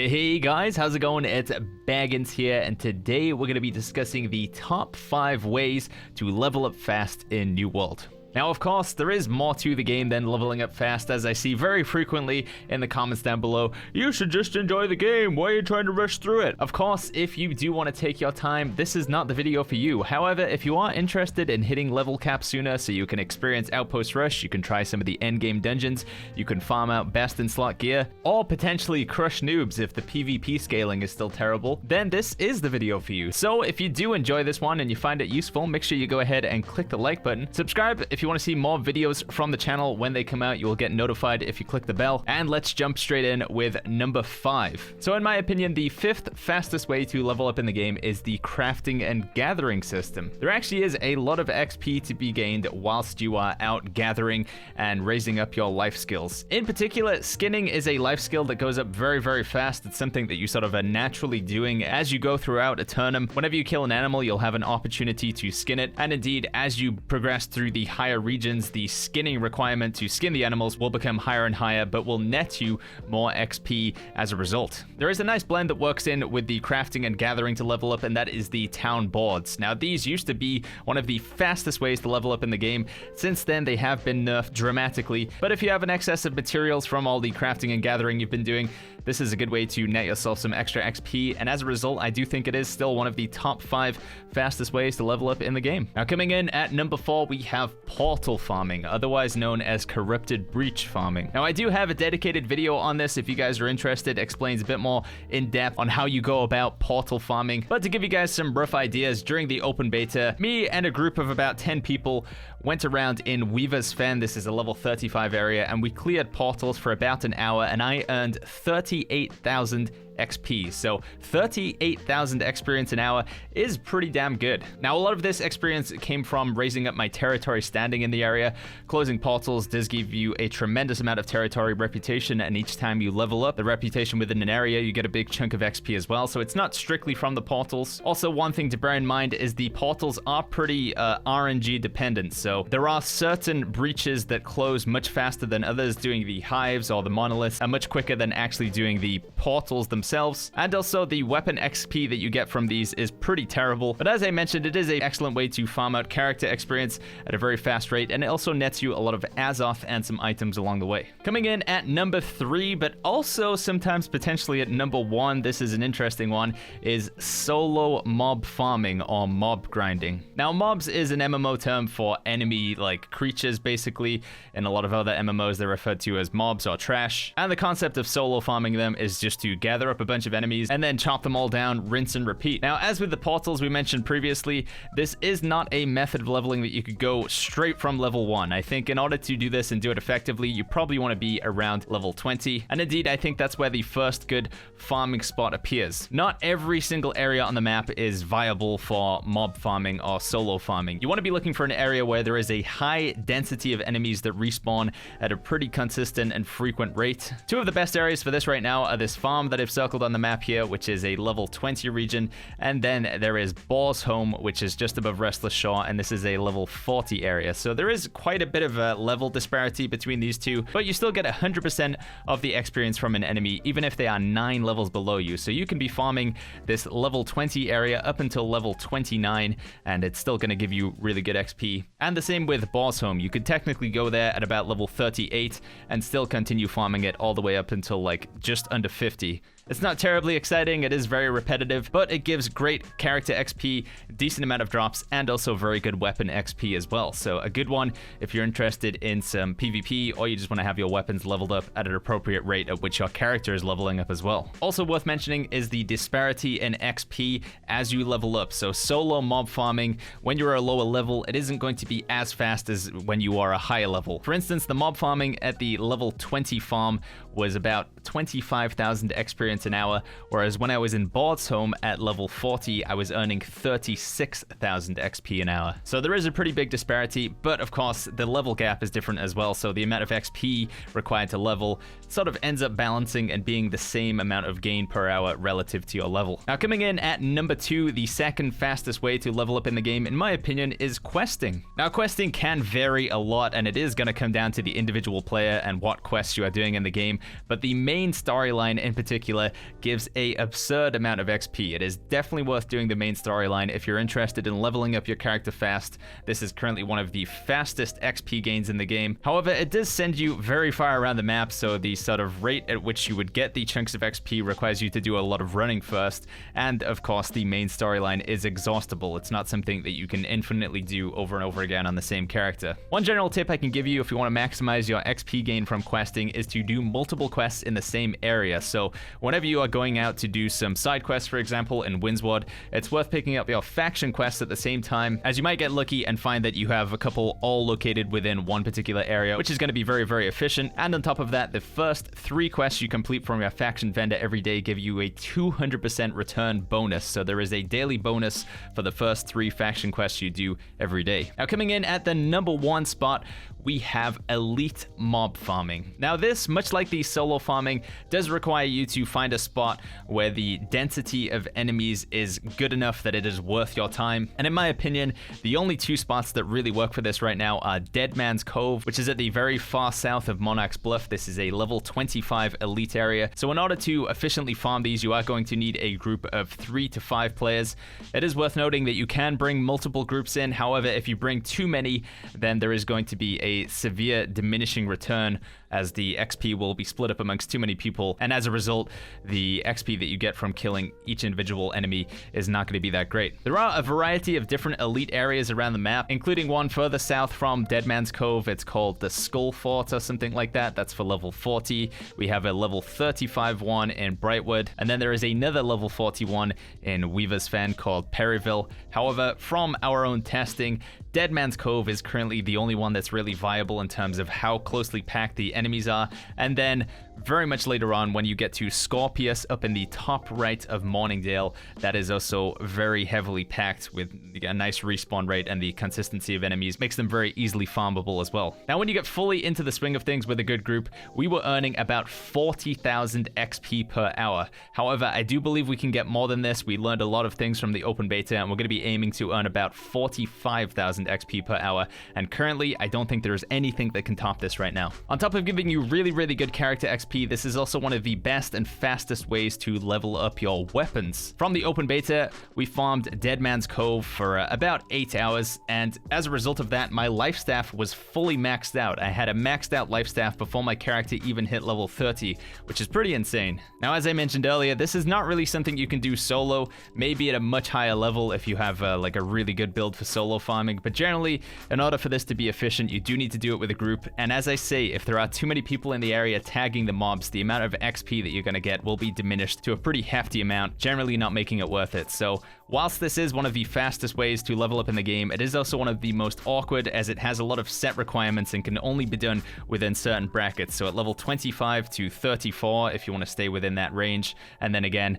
Hey guys, how's it going? It's Baggins here, and today we're going to be discussing the top 5 ways to level up fast in New World. Now, of course, there is more to the game than leveling up fast, as I see very frequently in the comments down below. You should just enjoy the game. Why are you trying to rush through it? Of course, if you do want to take your time, this is not the video for you. However, if you are interested in hitting level cap sooner so you can experience Outpost Rush, you can try some of the endgame dungeons, you can farm out best in slot gear, or potentially crush noobs if the PvP scaling is still terrible, then this is the video for you. So if you do enjoy this one and you find it useful, make sure you go ahead and click the like button. Subscribe if you want to see more videos from the channel. When they come out, you will get notified if you click the bell. And let's jump straight in with number 5. So in my opinion, the 5th fastest way to level up in the game is the crafting and gathering system. There actually is a lot of XP to be gained whilst you are out gathering and raising up your life skills. In particular, skinning is a life skill that goes up very, very fast. It's something that you sort of are naturally doing as you go throughout a turnum. Whenever you kill an animal, you'll have an opportunity to skin it. And indeed, as you progress through the higher regions, the skinning requirement to skin the animals will become higher and higher, but will net you more XP as a result. There is a nice blend that works in with the crafting and gathering to level up, and that is the town boards. Now, these used to be one of the fastest ways to level up in the game. Since then, they have been nerfed dramatically, but if you have an excess of materials from all the crafting and gathering you've been doing, this is a good way to net yourself some extra XP, and as a result, I do think it is still one of the top 5 fastest ways to level up in the game. Now, coming in at number 4, we have portal farming, otherwise known as corrupted breach farming. Now, I do have a dedicated video on this if you guys are interested. It explains a bit more in depth on how you go about portal farming, but to give you guys some rough ideas, during the open beta, me and a group of about 10 people went around in Weaver's Fen. This is a level 35 area, and we cleared portals for about an hour, and I earned 38,000 XP. So 38,000 experience an hour is pretty damn good. Now, a lot of this experience came from raising up my territory standing in the area. Closing portals does give you a tremendous amount of territory reputation, and each time you level up the reputation within an area, you get a big chunk of XP as well. So it's not strictly from the portals. Also, one thing to bear in mind is the portals are pretty RNG dependent. So there are certain breaches that close much faster than others. Doing the hives or the monoliths are much quicker than actually doing the portals themselves. And also, the weapon XP that you get from these is pretty terrible. But as I mentioned, it is an excellent way to farm out character experience at a very fast rate, and it also nets you a lot of Azoth and some items along the way. Coming in at number 3, but also sometimes potentially at number 1, this is an interesting one, is solo mob farming or mob grinding. Now, mobs is an MMO term for enemy-like creatures, basically. In a lot of other MMOs, they're referred to as mobs or trash. And the concept of solo farming them is just to gather up a bunch of enemies and then chop them all down, rinse and repeat. Now, as with the portals we mentioned previously, this is not a method of leveling that you could go straight from level 1. I think in order to do this and do it effectively, you probably want to be around level 20. And indeed, I think that's where the first good farming spot appears. Not every single area on the map is viable for mob farming or solo farming. You want to be looking for an area where there is a high density of enemies that respawn at a pretty consistent and frequent rate. 2 of the best areas for this right now are this farm that I've circled on the map here, which is a level 20 region, and then there is Boar's Home, which is just above Restless Shore, and this is a level 40 area. So there is quite a bit of a level disparity between these two, but you still get 100% of the experience from an enemy, even if they are 9 levels below you. So you can be farming this level 20 area up until level 29, and it's still going to give you really good XP. And the same with Boar's Home. You could technically go there at about level 38 and still continue farming it all the way up until like just under 50. It's not terribly exciting, it is very repetitive, but it gives great character XP, decent amount of drops, and also very good weapon XP as well. So a good one if you're interested in some PvP, or you just want to have your weapons leveled up at an appropriate rate at which your character is leveling up as well. Also worth mentioning is the disparity in XP as you level up. So solo mob farming, when you're a lower level, it isn't going to be as fast as when you are a higher level. For instance, the mob farming at the level 20 farm was about 25,000 experience an hour, whereas when I was in Boar's Home at level 40, I was earning 36,000 XP an hour. So there is a pretty big disparity, but of course the level gap is different as well, so the amount of XP required to level sort of ends up balancing and being the same amount of gain per hour relative to your level. Now, coming in at number 2, the second fastest way to level up in the game, in my opinion, is questing. Now, questing can vary a lot, and it is going to come down to the individual player and what quests you are doing in the game. but the main storyline in particular gives a absurd amount of XP. It is definitely worth doing the main storyline if you're interested in leveling up your character fast. This is currently one of the fastest XP gains in the game. However, it does send you very far around the map, so the sort of rate at which you would get the chunks of XP requires you to do a lot of running first, and of course the main storyline is exhaustible. It's not something that you can infinitely do over and over again on the same character. One general tip I can give you if you want to maximize your XP gain from questing is to do multiple quests in the same area. So whenever you are going out to do some side quests, for example in Windsward, it's worth picking up your faction quests at the same time, as you might get lucky and find that you have a couple all located within one particular area, which is going to be very, very efficient. And on top of that, the first 3 quests you complete from your faction vendor every day give you a 200% return bonus. So there is a daily bonus for the first 3 faction quests you do every day. Now, coming in at the number 1 spot, we have elite mob farming. Now this, much like the solo farming, does require you to find a spot where the density of enemies is good enough that it is worth your time. And in my opinion, the only 2 spots that really work for this right now are Dead Man's Cove, which is at the very far south of Monarch's Bluff. This is a level 25 elite area. So in order to efficiently farm these, you are going to need a group of 3 to 5 players. It is worth noting that you can bring multiple groups in. However, if you bring too many, then there is going to be a severe diminishing return, as the XP will be split up amongst too many people, and as a result, the XP that you get from killing each individual enemy is not going to be that great. There are a variety of different elite areas around the map, including one further south from Dead Man's Cove. It's called the Skull Fort or something like that. That's for level 40. We have a level 35 one in Brightwood, and then there is another level 41 in Weaver's Fen called Perryville. However, from our own testing, Dead Man's Cove is currently the only one that's really viable in terms of how closely packed the enemies are. And then very much later on, when you get to Scorpius up in the top right of Morningdale, that is also very heavily packed with a nice respawn rate, and the consistency of enemies makes them very easily farmable as well. Now, when you get fully into the swing of things with a good group, we were earning about 40,000 XP per hour. However, I do believe we can get more than this. We learned a lot of things from the open beta, and we're going to be aiming to earn about 45,000 XP per hour, and currently I don't think there is anything that can top this right now. On top of giving you really, really good character XP, this is also one of the best and fastest ways to level up your weapons. From the open beta, we farmed Dead Man's Cove for about 8 hours, and as a result of that, my life staff was fully maxed out. I had a maxed out life staff before my character even hit level 30, which is pretty insane. Now, as I mentioned earlier, this is not really something you can do solo, maybe at a much higher level if you have like a really good build for solo farming, but generally, in order for this to be efficient, you do need to do it with a group. And as I say, if there are too many people in the area tagging the mobs, the amount of XP that you're going to get will be diminished to a pretty hefty amount, generally not making it worth it. So whilst this is one of the fastest ways to level up in the game, it is also one of the most awkward, as it has a lot of set requirements and can only be done within certain brackets. So at level 25 to 34, if you want to stay within that range, and then again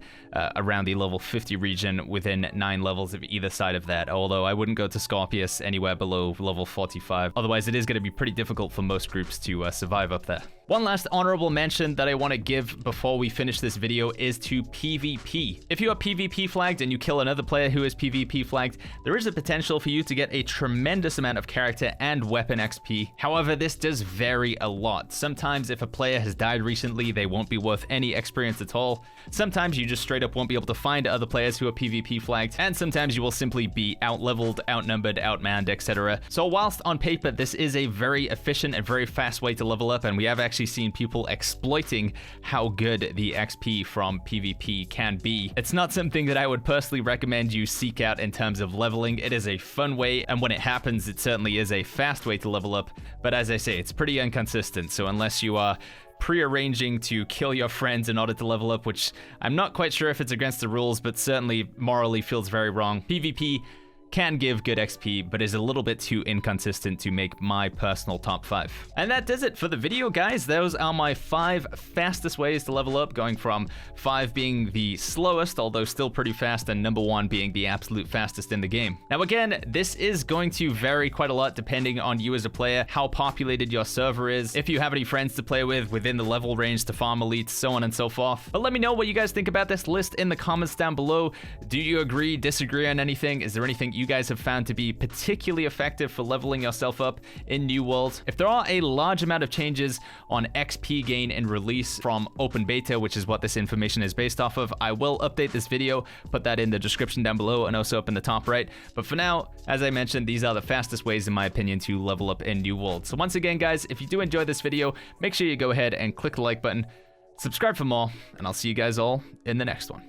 around the level 50 region within 9 levels of either side of that. Although I wouldn't go to Scorpius anywhere below level 45. Otherwise, it is going to be pretty difficult for most groups to survive up there. One last honorable mention that I want to give before we finish this video is to PvP. If you are PvP flagged and you kill another player who is PvP flagged, there is a potential for you to get a tremendous amount of character and weapon XP. However, this does vary a lot. Sometimes if a player has died recently, they won't be worth any experience at all. Sometimes you just straight up won't be able to find other players who are PvP flagged, and sometimes you will simply be out-leveled, outnumbered, outmanned, etc. So whilst on paper this is a very efficient and very fast way to level up, and we have actually seen people exploiting how good the XP from PvP can be, it's not something that I would personally recommend you seek out in terms of leveling. It is a fun way, and when it happens, it certainly is a fast way to level up, but as I say, it's pretty inconsistent. So unless you are pre-arranging to kill your friends in order to level up, which I'm not quite sure if it's against the rules, but certainly morally feels very wrong, PvP can give good XP, but is a little bit too inconsistent to make my personal top 5. And that does it for the video, guys. Those are my 5 fastest ways to level up, going from 5 being the slowest, although still pretty fast, and number 1 being the absolute fastest in the game. Now again, this is going to vary quite a lot depending on you as a player, how populated your server is, if you have any friends to play with within the level range to farm elites, so on and so forth. But let me know what you guys think about this list in the comments down below. Do you agree, disagree on anything? Is there anything you guys have found to be particularly effective for leveling yourself up in New World. If there are a large amount of changes on XP gain and release from open beta, which is what this information is based off of, I will update this video, put that in the description down below and also up in the top right. But for now, as I mentioned, these are the fastest ways in my opinion to level up in New World. So once again, guys, if you do enjoy this video, make sure you go ahead and click the like button, subscribe for more, and I'll see you guys all in the next one.